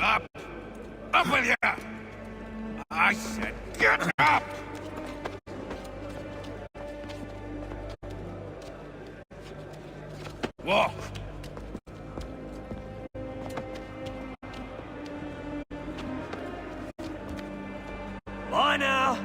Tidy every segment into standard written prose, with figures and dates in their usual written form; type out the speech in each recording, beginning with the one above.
Up! Up with you! I said get up! Walk! Bye now!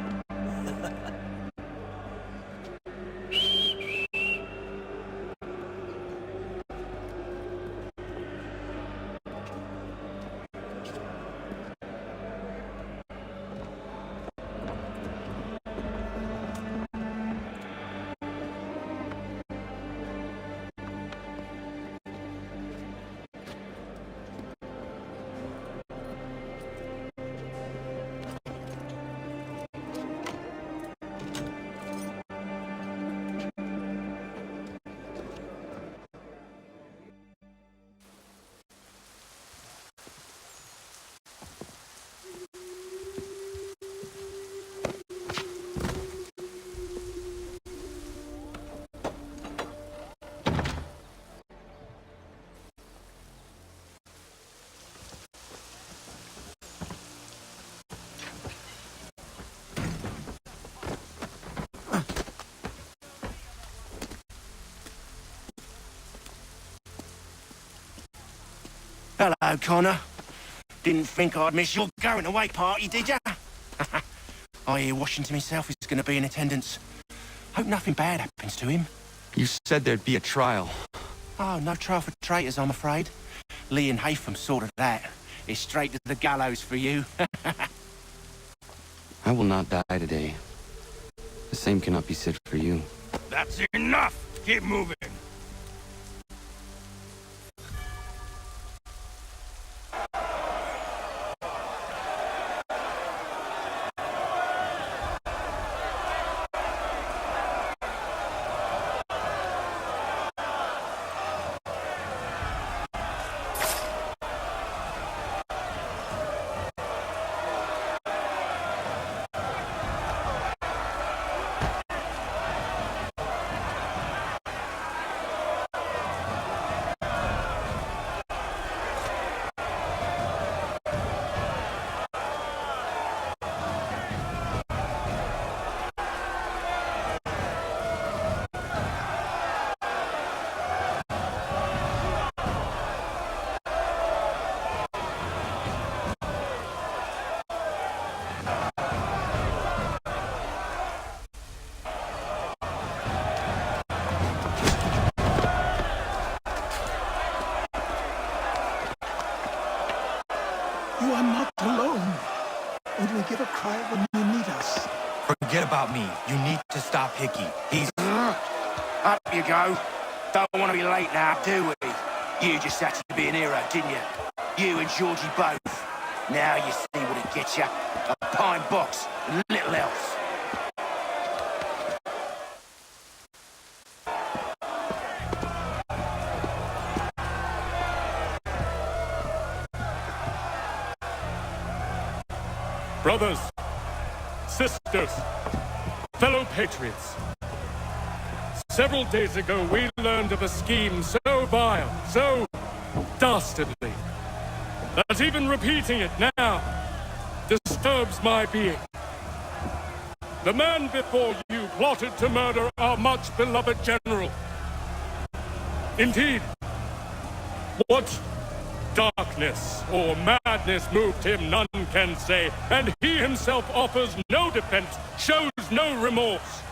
Hello, Connor. Didn't think I'd miss your going-away party, did ya? I hear Washington himself is going to be in attendance. Hope nothing bad happens to him. You said there'd be a trial. Oh, no trial for traitors, I'm afraid. Lee and Haytham sorted that. It's straight to the gallows for you. I will not die today. The same cannot be said for you. That's enough! Keep moving! You are not alone. Would we give a cry when you need us? Forget about me. You need to stop Hickey. He's... Up you go. Don't want to be late now, do we? You just had to be an hero, didn't you? You and Georgie both. Now you see what it gets you. A pine box and little else. Brothers, sisters, fellow patriots. Several days ago, we learned of a scheme so vile, so dastardly, that even repeating it now disturbs my being. The man before you plotted to murder our much-beloved general. Indeed, what darkness or madness moved him, none can say, and he himself offers no defense, shows no remorse.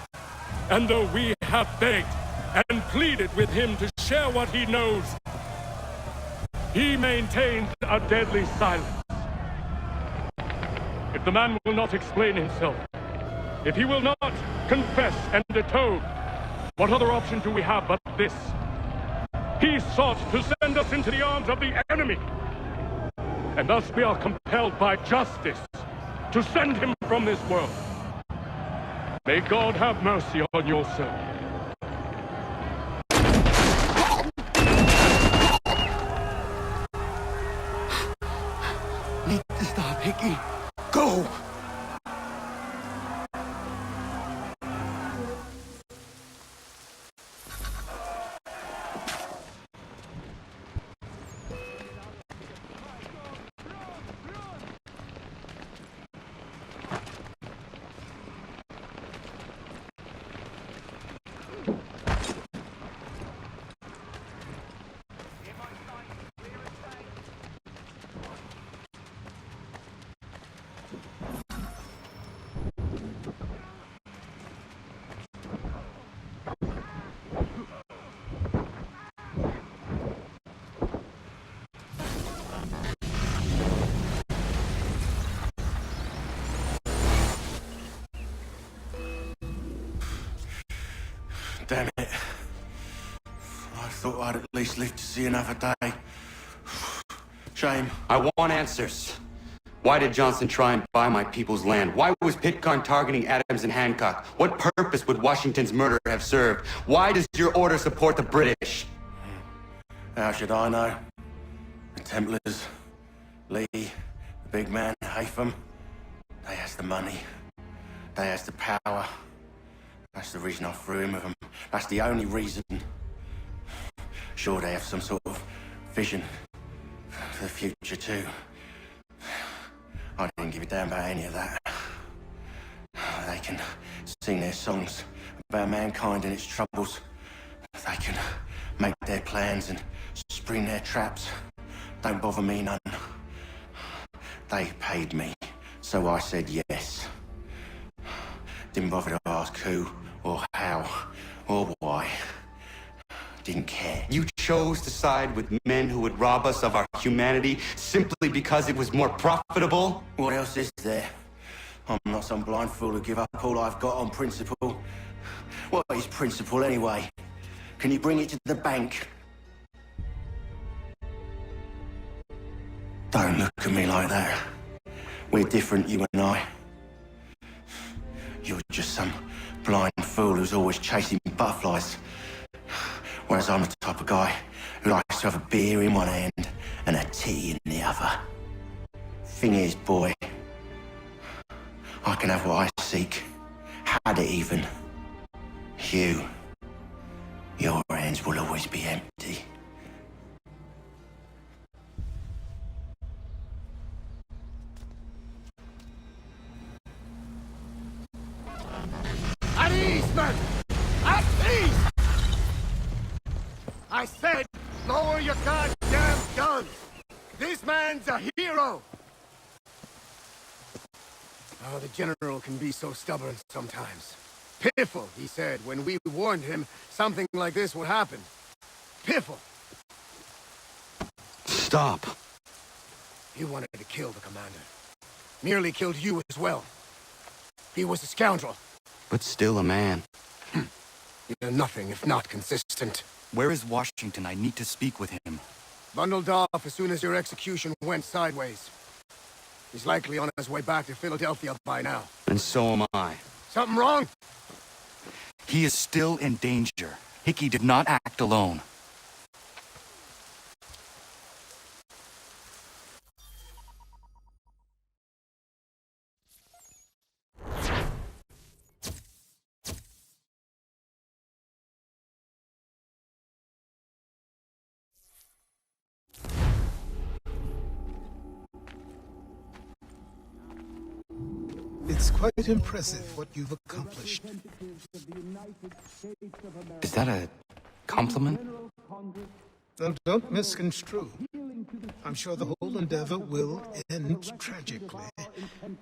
And though we have begged and pleaded with him to share what he knows, he maintains a deadly silence. If the man will not explain himself, if he will not confess and atone, what other option do we have but this? He sought to send us into the arms of the enemy. And thus we are compelled by justice to send him from this world. May God have mercy on your soul. Need to stop, Hickey. Go! Damn it. I thought I'd at least live to see another day. Shame. I want answers. Why did Johnson try and buy my people's land? Why was Pitcairn targeting Adams and Hancock? What purpose would Washington's murder have served? Why does your order support the British? How should I know? The Templars, Lee, the big man, Haytham, they has the money. They has the power. That's the reason I threw in with them. That's the only reason. Sure, they have some sort of vision for the future, too. I didn't give a damn about any of that. They can sing their songs about mankind and its troubles. They can make their plans and spring their traps. Don't bother me none. They paid me, so I said yes. Didn't bother to ask who, or how, or why. Didn't care. You chose to side with men who would rob us of our humanity simply because it was more profitable? What else is there? I'm not some blind fool to give up all I've got on principle. What is principle anyway? Can you bring it to the bank? Don't look at me like that. We're different, you and I. You're just some blind fool who's always chasing butterflies. Whereas I'm the type of guy who likes to have a beer in one hand and a tea in the other. Thing is, boy, I can have what I seek. Had it even. Your hands will always be empty. At ease, men! At ease! I said, lower your goddamn guns! This man's a hero! Oh, the General can be so stubborn sometimes. Piffle, he said, when we warned him something like this would happen. Piffle! Stop. He wanted to kill the commander. Nearly killed you as well. He was a scoundrel. But still a man. You're nothing if not consistent. Where is Washington? I need to speak with him. Bundled off as soon as your execution went sideways. He's likely on his way back to Philadelphia by now. And so am I. Something wrong? He is still in danger. Hickey did not act alone. It's quite impressive what you've accomplished. Is that a compliment? Now, don't misconstrue. I'm sure the whole endeavor will end tragically.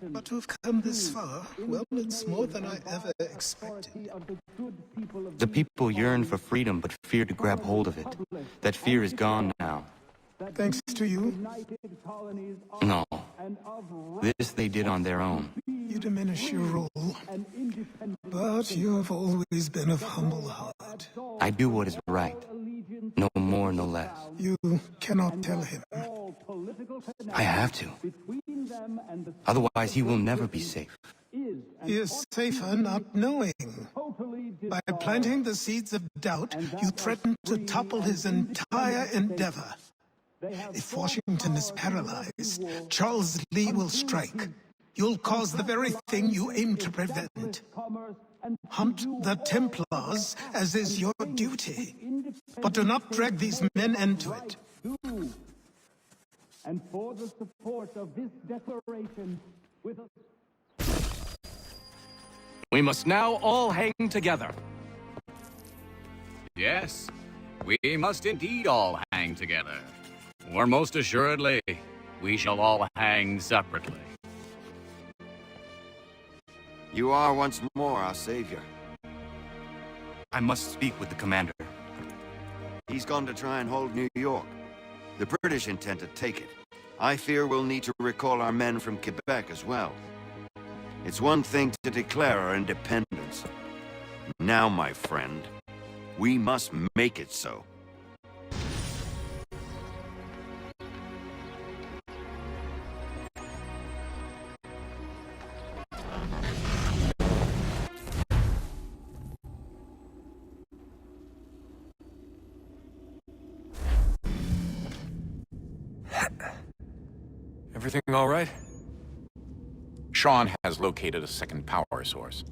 But to have come this far, well, it's more than I ever expected. The people yearn for freedom but fear to grab hold of it. That fear is gone now. Thanks to you, No. This they did on their own. you diminish your role. But you have always been of humble heart. I do what is right. No more, no less. You cannot tell him. I have to. Otherwise, he will never be safe. He is safer not knowing. By planting the seeds of doubt, you threaten to topple his entire endeavor. If Washington is paralyzed, Charles Lee will strike. You'll cause the very thing you aim to prevent. Hunt the Templars, as is your duty. But do not drag these men into it. And for the support of this declaration, with us. We must now all hang together. Yes, we must indeed all hang together. Or most assuredly, we shall all hang separately. You are once more our savior. I must speak with the commander. He's gone to try and hold New York. The British intend to take it. I fear we'll need to recall our men from Quebec as well. It's one thing to declare our independence. Now, my friend, We must make it so. Everything all right? Sean has located a second power source.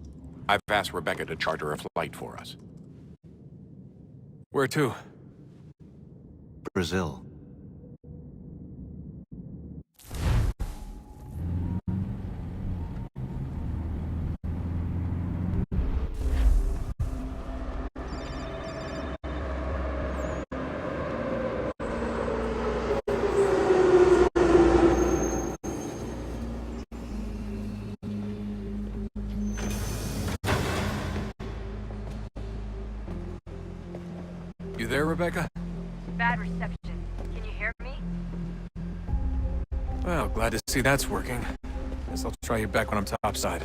I've asked Rebecca to charter a flight for us. Where to? Brazil. You there, Rebecca? Bad reception. Can you hear me? Well, glad to see that's working. Guess I'll try you back when I'm topside.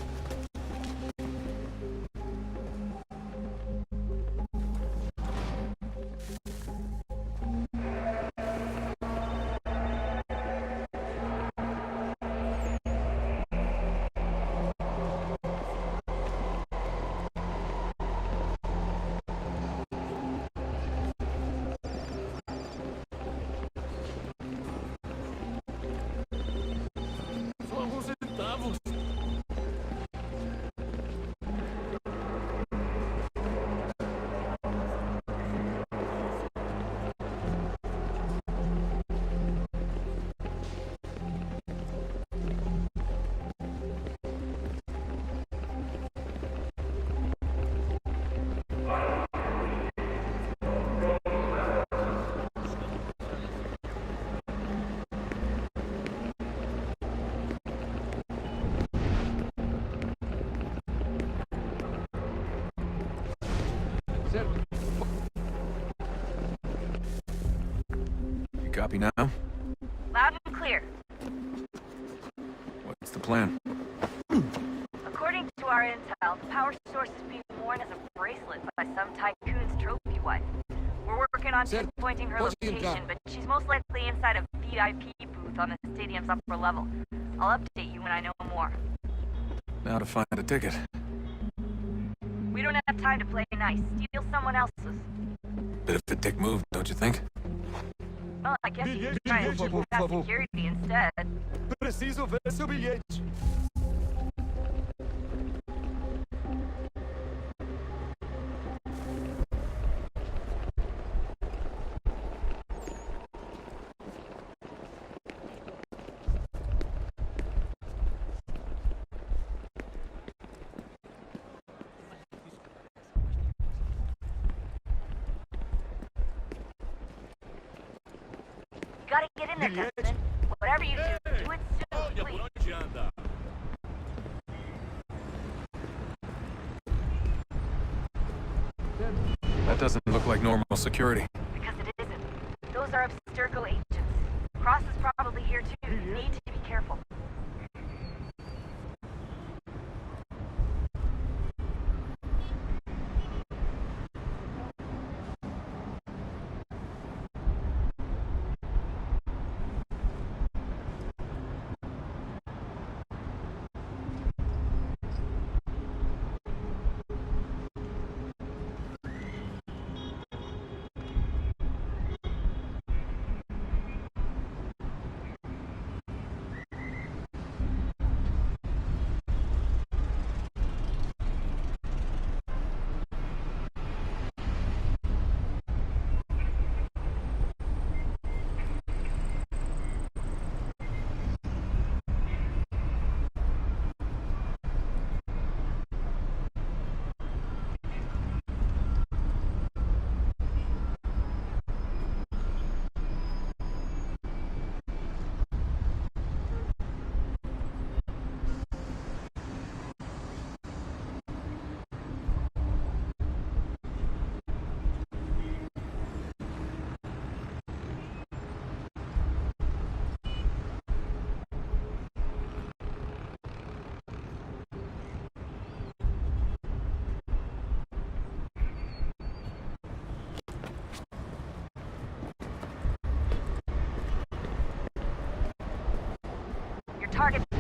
You copy now? Loud and clear. What's the plan? According to our intel, the power source is being worn as a bracelet by some tycoon's trophy wife. We're working on pinpointing her location, but she's most likely inside a VIP booth on the stadium's upper level. I'll update you when I know more. Now to find a ticket. We don't have time to play nice. Steal someone else's. Bit of a dick move, don't you think? Well, I guess you could try and shoot past security instead. Preciso ver seu bilhete. Gotta get in there, Desmond. Whatever you do, do it soon, please. That doesn't look like normal security. Because it isn't. Those are Abstergo agents. Cross is probably here too. You need to be careful.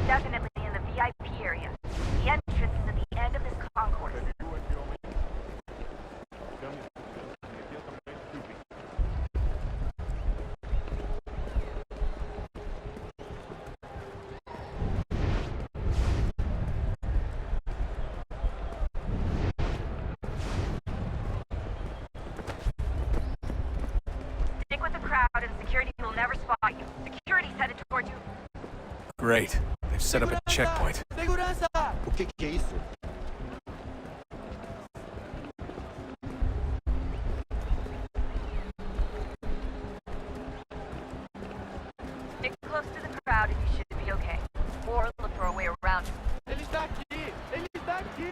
definitely in the VIP area. The entrance is at the end of this concourse. Stick with the crowd and security will never spot you. Security's headed toward you. Great. They've set up a checkpoint. O que é isso? Stick close to the crowd and you should be okay. Or look for a way around. Ele está aqui! Ele está aqui!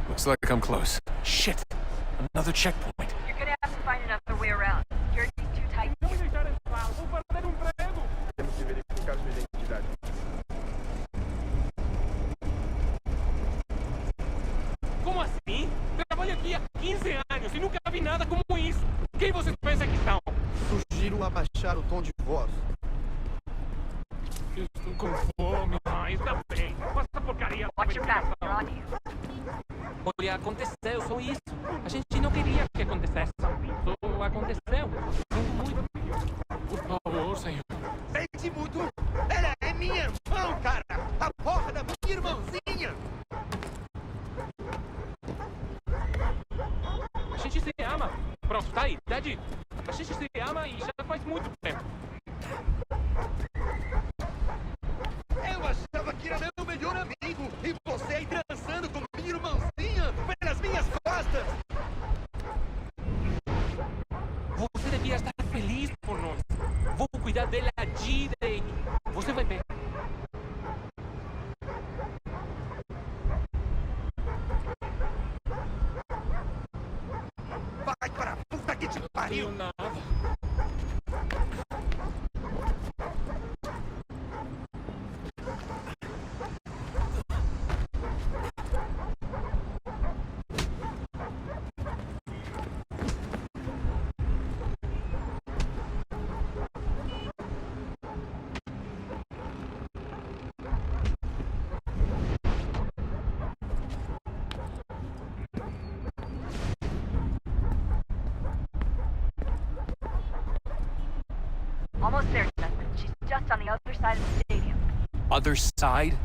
Looks like I'm close. Shit! Another checkpoint. You're gonna have to find another way around. Security's too tight. Temos que verificar sua identidade. Como assim? Trabalho aqui há 15 anos e nunca vi nada como isso. Quem vocês pensam que são? Sugiro abaixar o tom de voz. Estou com fome. Ah, está bem. Passa porcaria. Watch your back, they're on you. Olha, aconteceu só isso. A gente não queria que acontecesse. Só aconteceu. Sinto muito. Por favor, senhor. Sente muito! Ela é minha irmã, cara! A porra da minha irmãzinha! A gente se ama. Pronto, tá aí. Daddy. A gente se ama e já faz muito tempo. Eu achava que era meu melhor amigo e você aí dançando com minha irmãzinha pelas minhas costas! Você devia estar feliz por nós. Vou cuidar dela direito. Você vai ver. Vai para a puta que te pariu! Nada. Almost there, Justin. She's just on the other side of the stadium. Other side?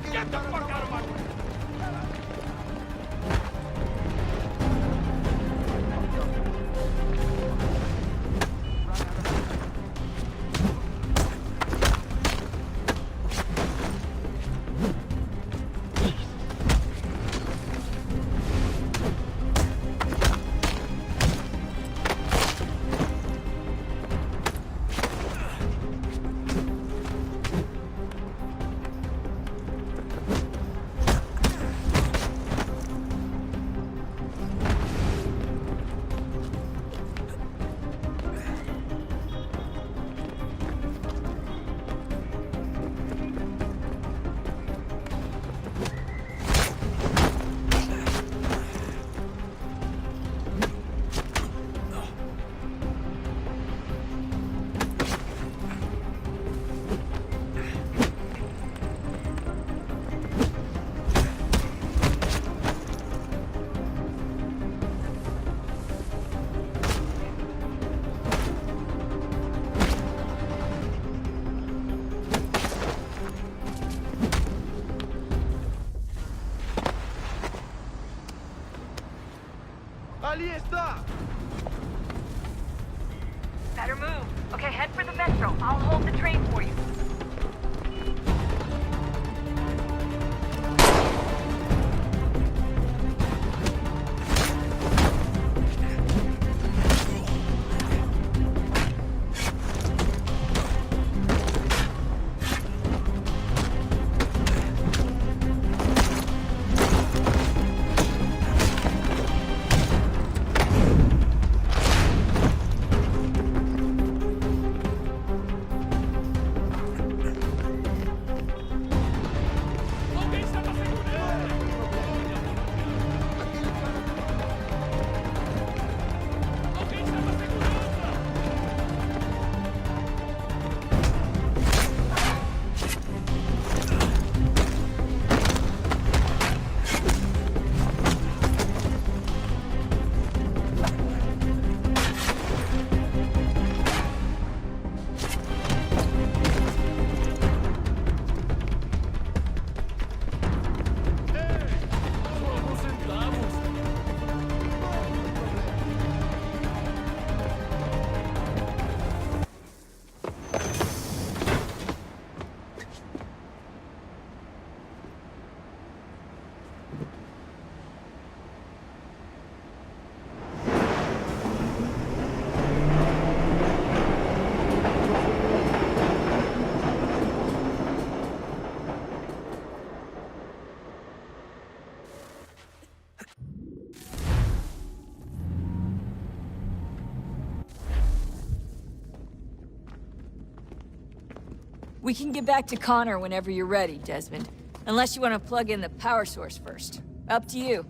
Get the fuck out of my way! Better move. Okay, head for the metro. I'll hold the train for you. We can get back to Connor whenever you're ready, Desmond. Unless you want to plug in the power source first. Up to you.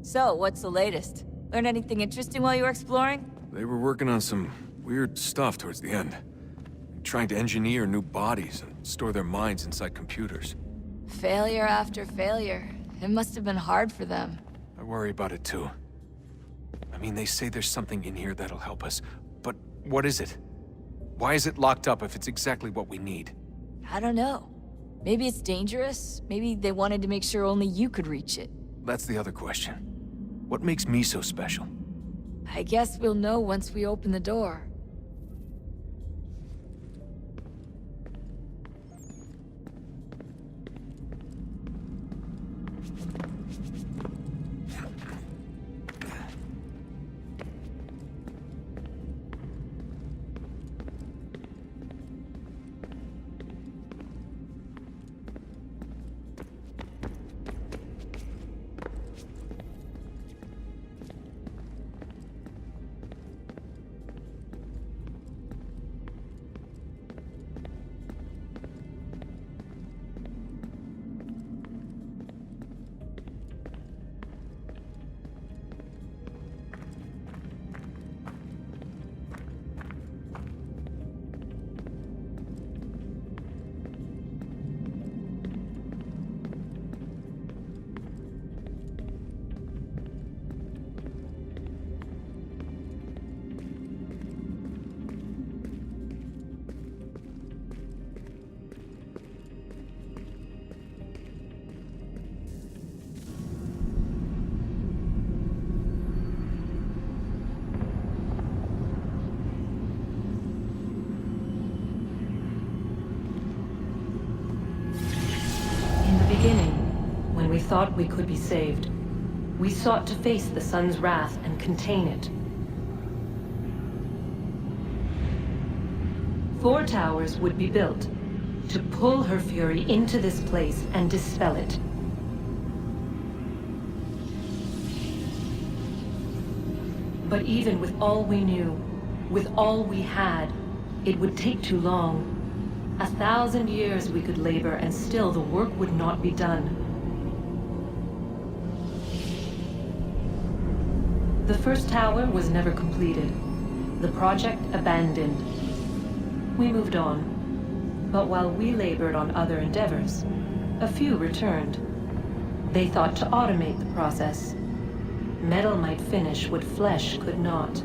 So, what's the latest? Learn anything interesting while you were exploring? They were working on some weird stuff towards the end. Trying to engineer new bodies and store their minds inside computers. Failure after failure. It must have been hard for them. I worry about it too. I mean, they say there's something in here that'll help us, but what is it? Why is it locked up if it's exactly what we need? I don't know. Maybe it's dangerous. Maybe they wanted to make sure only you could reach it. That's the other question. What makes me so special? I guess we'll know once we open the door. when we thought we could be saved, we sought to face the sun's wrath and contain it. 4 towers would be built to pull her fury into this place and dispel it. But even with all we knew, with all we had, it would take too long. 1,000 years we could labor and still the work would not be done. The first tower was never completed. The project abandoned. We moved on. But while we labored on other endeavors, a few returned. They thought to automate the process. Metal might finish what flesh could not.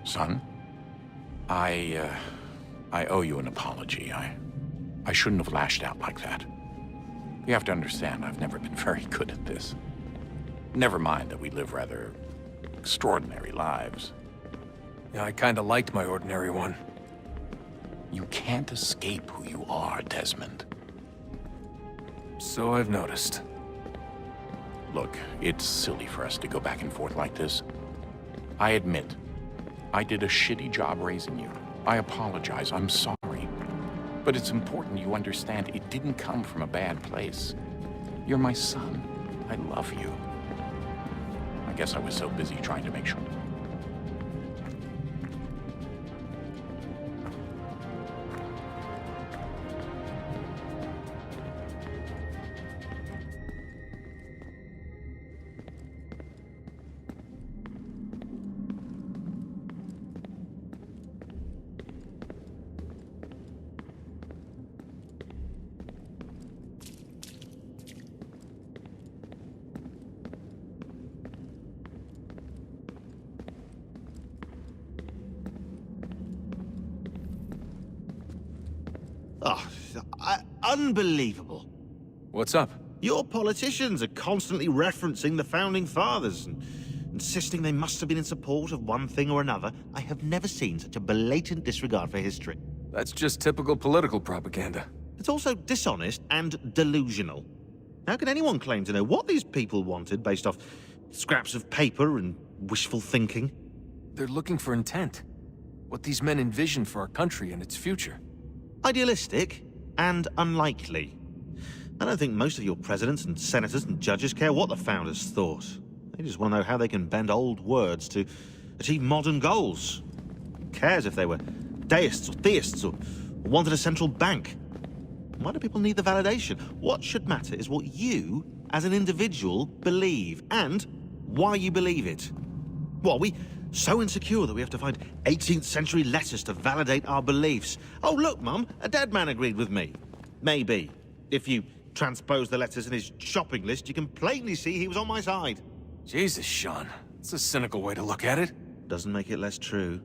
Son, I owe you an apology. I shouldn't have lashed out like that. You have to understand, I've never been very good at this. Never mind that we live rather extraordinary lives. Yeah, I kinda liked my ordinary one. You can't escape who you are, Desmond. So I've noticed. Look, it's silly for us to go back and forth like this. I admit, I did a shitty job raising you. I apologize, I'm sorry. But it's important you understand it didn't come from a bad place. You're my son. I love you. I guess I was so busy trying to make sure. Unbelievable. What's up? Your politicians are constantly referencing the Founding Fathers and insisting they must have been in support of one thing or another. I have never seen such a blatant disregard for history. That's just typical political propaganda. It's also dishonest and delusional. How can anyone claim to know what these people wanted based off scraps of paper and wishful thinking? They're looking for intent. What these men envision for our country and its future. Idealistic and unlikely. I don't think most of your presidents and senators and judges care what the founders thought. They just want to know how they can bend old words to achieve modern goals. Who cares if they were deists or theists or wanted a central bank? Why do people need the validation? What should matter is what you as an individual, believe, and why you believe it. What, are we so insecure that we have to find 18th century letters to validate our beliefs? Oh, look, Mum, a dead man agreed with me. Maybe. If you transpose the letters in his shopping list, you can plainly see he was on my side. Jesus, Sean. It's a cynical way to look at it. Doesn't make it less true.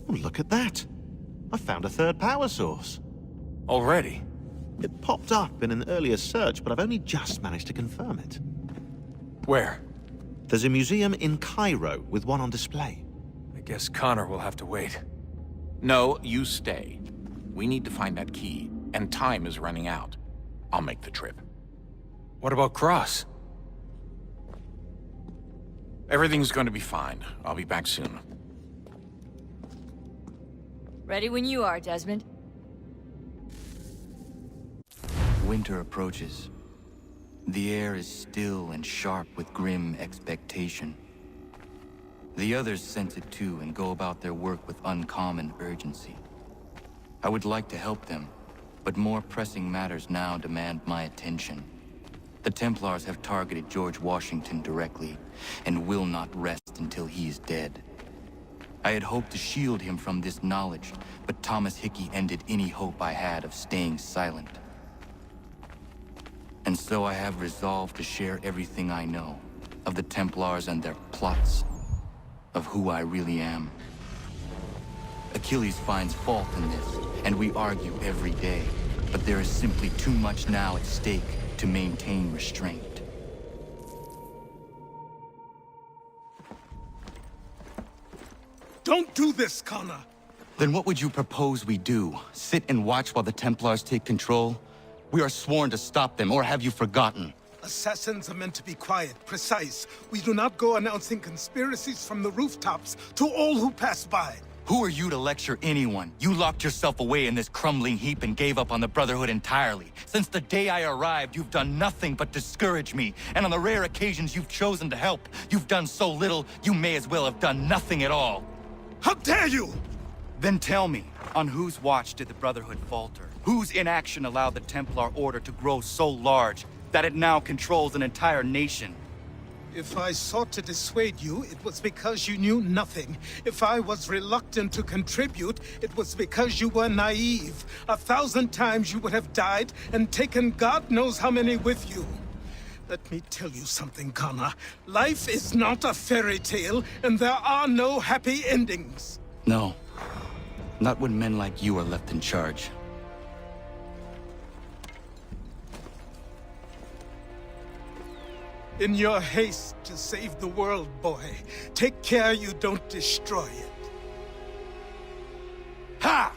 Oh, look at that. I found a third power source. Already? It popped up in an earlier search, but I've only just managed to confirm it. Where? There's a museum in Cairo with one on display. I guess Connor will have to wait. No, you stay. We need to find that key, and time is running out. I'll make the trip. What about Cross? Everything's going to be fine. I'll be back soon. Ready when you are, Desmond. Winter approaches. The air is still and sharp with grim expectation. The others sense it too and go about their work with uncommon urgency. I would like to help them, but more pressing matters now demand my attention. The Templars have targeted George Washington directly, and will not rest until he is dead. I had hoped to shield him from this knowledge, but Thomas Hickey ended any hope I had of staying silent. And so I have resolved to share everything I know, of the Templars and their plots, of who I really am. Achilles finds fault in this, and we argue every day, but there is simply too much now at stake to maintain restraint. Don't do this, Connor! Then what would you propose we do? Sit and watch while the Templars take control? We are sworn to stop them, or have you forgotten? Assassins are meant to be quiet, precise. We do not go announcing conspiracies from the rooftops to all who pass by. Who are you to lecture anyone? You locked yourself away in this crumbling heap and gave up on the Brotherhood entirely. Since the day I arrived, you've done nothing but discourage me. And on the rare occasions you've chosen to help, you've done so little, you may as well have done nothing at all. How dare you! Then tell me, on whose watch did the Brotherhood falter? Whose inaction allowed the Templar Order to grow so large that it now controls an entire nation? If I sought to dissuade you, it was because you knew nothing. If I was reluctant to contribute, it was because you were naive. 1,000 times you would have died and taken God knows how many with you. Let me tell you something, Connor. Life is not a fairy tale, and there are no happy endings. No. Not when men like you are left in charge. In your haste to save the world, boy, take care you don't destroy it. Ha!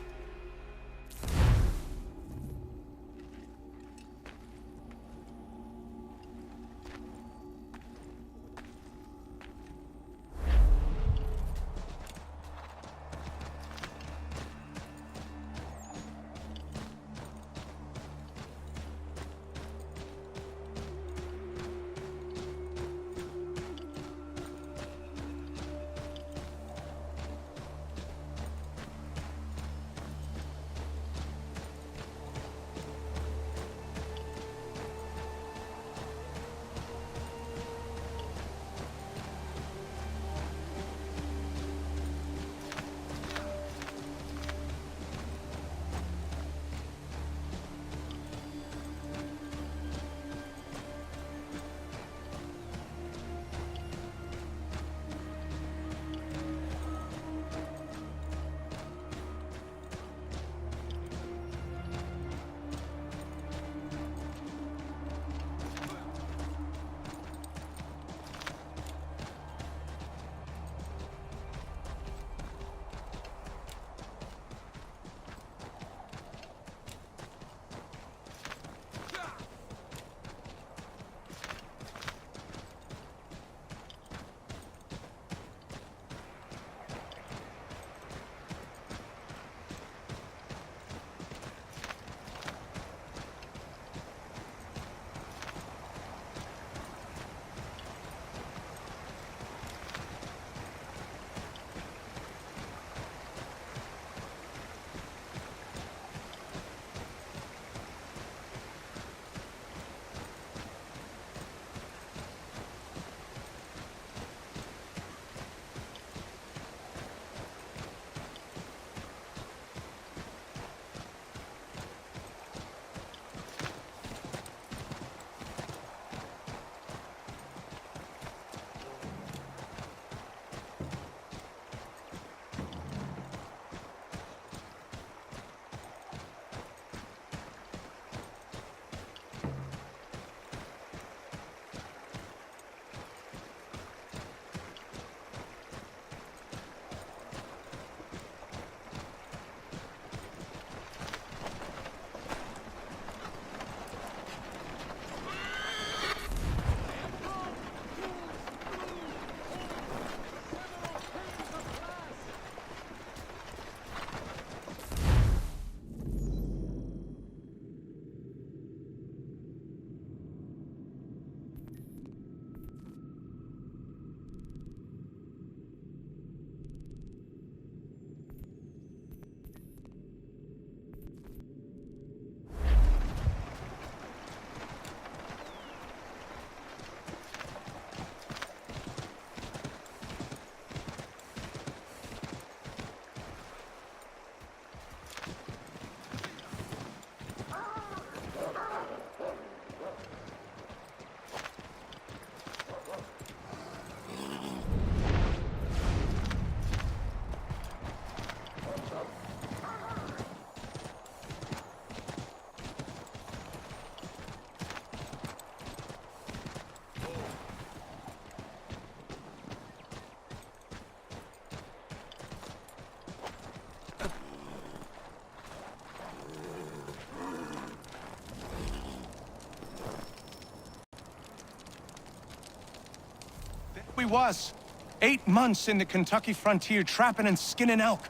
we was. 8 months in the Kentucky frontier trapping and skinning elk.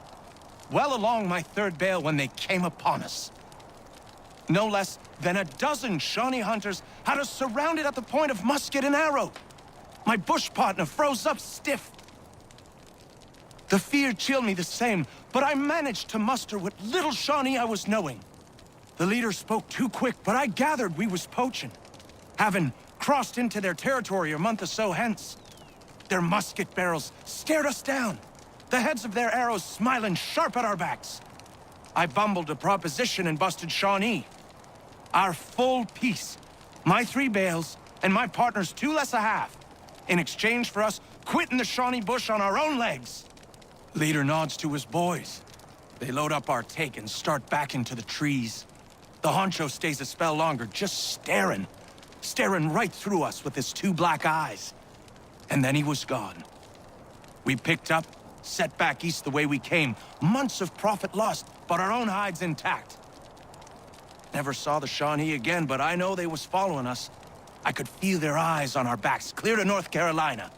Well along my 3rd bale when they came upon us. No less than a dozen Shawnee hunters had us surrounded at the point of musket and arrow. My bush partner froze up stiff. The fear chilled me the same, but I managed to muster what little Shawnee I was knowing. The leader spoke too quick, but I gathered we was poaching, having crossed into their territory a month or so hence. Their musket barrels stared us down, the heads of their arrows smiling sharp at our backs. I bumbled a proposition and busted Shawnee. Our full piece, my 3 bales, and my partner's 2 less a half, in exchange for us quitting the Shawnee bush on our own legs. Leader nods to his boys. They load up our take and start back into the trees. The honcho stays a spell longer, just staring right through us with his 2 black eyes. And then he was gone. We picked up, set back east the way we came. Months of profit lost, but our own hides intact. Never saw the Shawnee again, but I know they was following us. I could feel their eyes on our backs, clear to North Carolina.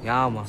Ja, man.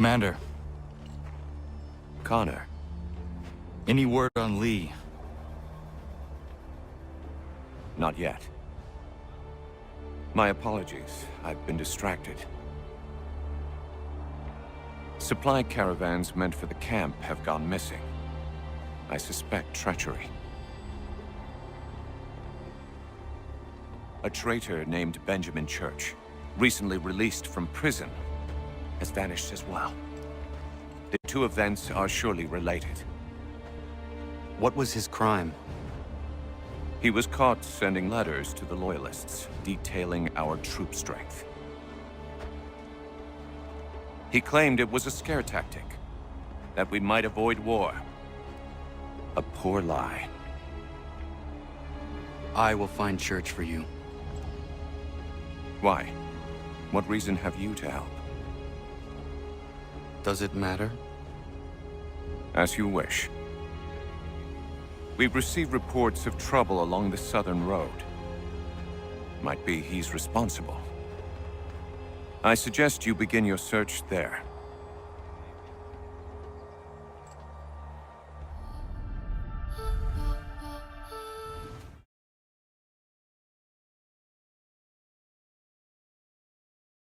Commander. Connor. Any word on Lee? Not yet. My apologies. I've been distracted. Supply caravans meant for the camp have gone missing. I suspect treachery. A traitor named Benjamin Church, recently released from prison, has vanished as well. The two events are surely related. What was his crime? He was caught sending letters to the Loyalists, detailing our troop strength. He claimed it was a scare tactic, that we might avoid war. A poor lie. I will find Church for you. Why? What reason have you to help? Does it matter? As you wish. We've received reports of trouble along the southern road. Might be he's responsible. I suggest you begin your search there.